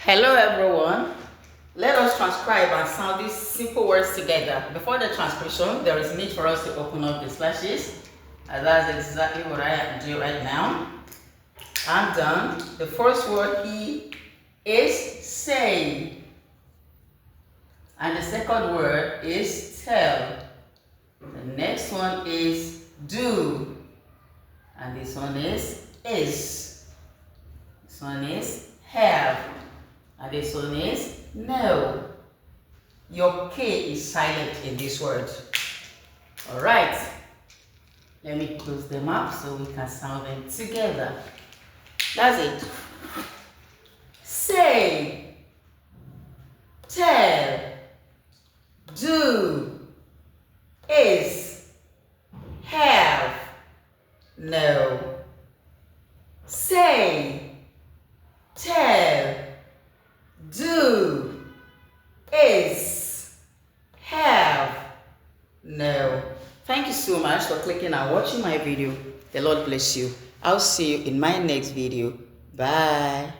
Hello everyone. Let us transcribe and sound these simple words together. Before the transcription, there is need for us to open up the slashes. And that's exactly what I am doing right now. I'm done. The first word he is say. And the second word is tell. The next one is do. And this one is. This one is have. And this one is no. Your K is silent in this word. Alright. Let me close them up so we can sound them together. That's it. Say, tell, do, is, have, no. Say, tell, do, is, have, no. Thank you so much for clicking and watching my video. The Lord bless you. I'll see you in my next video. Bye.